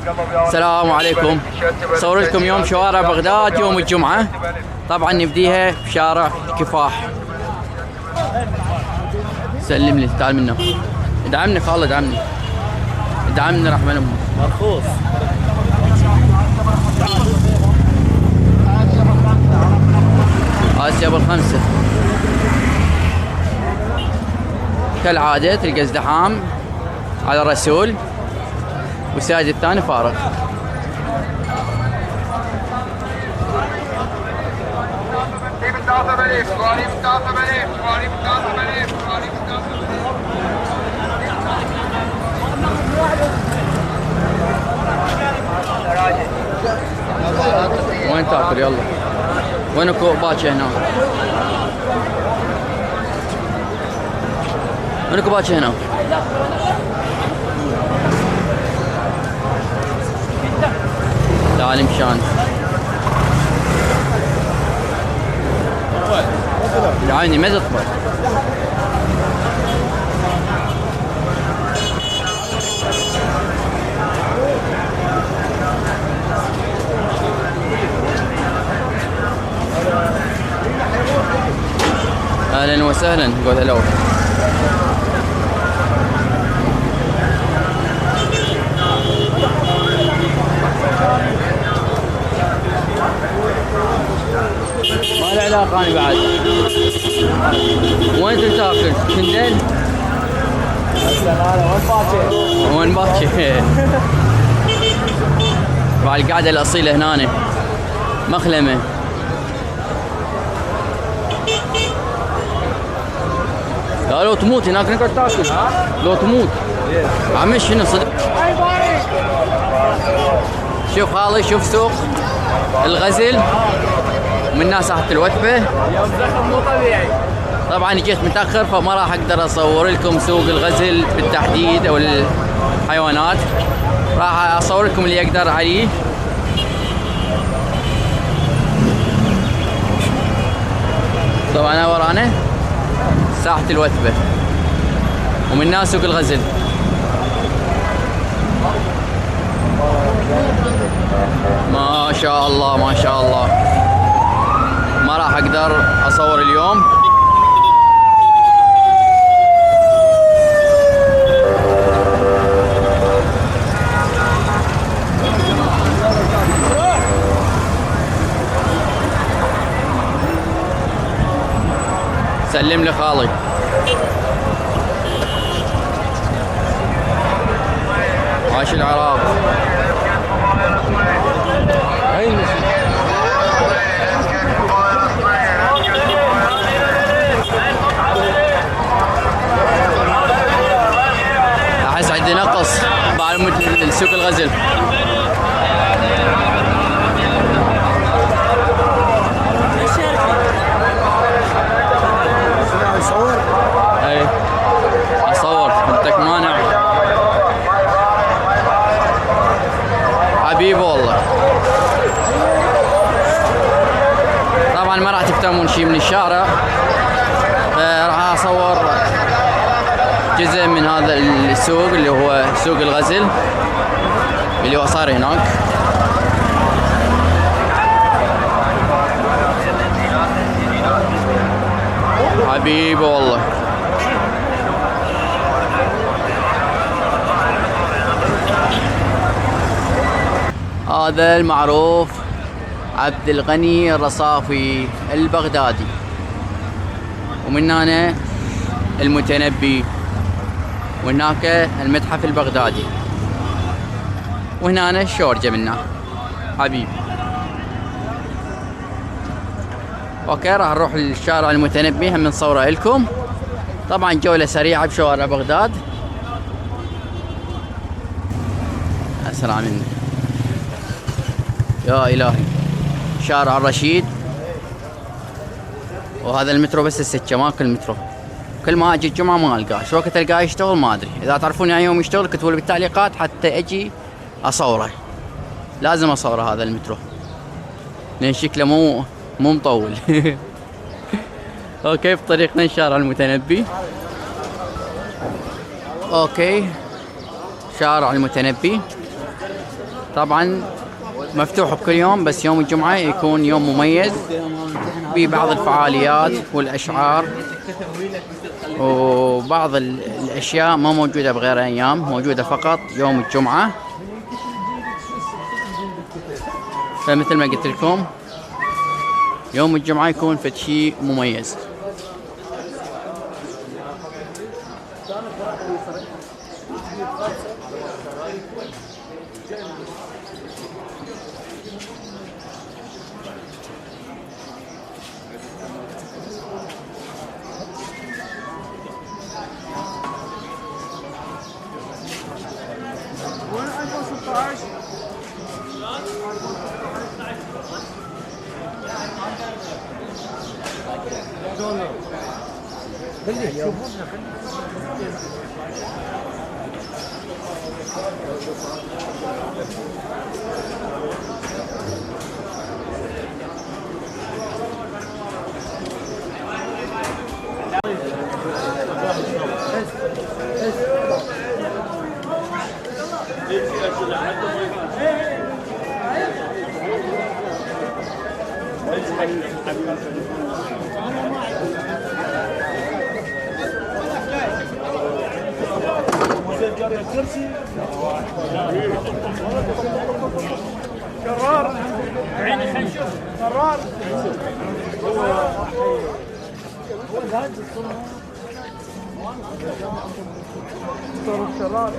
السلام عليكم. صور لكم يوم شوارع بغداد يوم الجمعة. طبعا نبديها بشارع كفاح. سلم لي، تعال منه. ادعمني خالد، ادعمني ادعمني رحمة الله. مرخوص. آسيا بالخمسة كالعادة. تلقى ازدحام على الرسول والساجد الثاني فارغ. وين تاكل؟ يلا وين اكو باكي هنا؟ وين اكو باكي هنا؟ تعال مشان العيني ما تطفى. اهلا وسهلا، قول هلو. ما له علاقة أنا بعد. وين تاكل؟ كندل؟ وين باكي؟ بعد القعدة الأصيلة هنا مخلمة. لا لو تموت هناك نقعد تاكل. لو تموت عمش هنا صدق. شوف خالي، شوف سوق الغزل من ناس تحت الوثبة. يوم زخم مو طبيعي. طبعا جيت متاخر فما راح اقدر اصور لكم سوق الغزل بالتحديد او الحيوانات. راح اصور لكم اللي اقدر عليه. طبعا ورانا ساحة الوثبة ومن ناس سوق الغزل. ما شاء الله ما شاء الله. ما راح اقدر اصور اليوم. سلم لي خالي. عاش العراق. احس عندي نقص بعد سوق الغزل. اي اصور انتك مانع حبيبي والله. طبعا ما راح تفتهمون شيء من الشارع، راح اصور جزء من هذا السوق اللي هو سوق الغزل اللي هو صار هناك. حبيبي والله. هذا المعروف عبد الغني الرصافي البغدادي، ومن هنا المتنبي، وهناك المتحف البغدادي، وهنا الشورجة منه حبيبي. اوكي راح نروح للشارع المتنبي هم نصوره لكم. طبعا جولة سريعة بشوارع بغداد. اسرع مني يا الهي. شارع الرشيد، وهذا المترو بس السكة ماكو المترو. كل ما اجي الجمعة ما القاه، شو وقت القاه يشتغل ما ادري. اذا تعرفون يعني يوم يشتغل كتبوا لي بالتعليقات حتى اجي اصوره. لازم اصوره هذا المترو لان شكله مو مطول. اوكي بطريقنا الشارع المتنبي. اوكي شارع المتنبي طبعا مفتوح بكل يوم، بس يوم الجمعة يكون يوم مميز ببعض الفعاليات والأشعار وبعض الأشياء ما موجودة بغير أيام، موجودة فقط يوم الجمعة. فمثل ما قلت لكم يوم الجمعة يكون فد شيء مميز. شرار عيني خلينا نشوف شرار شرار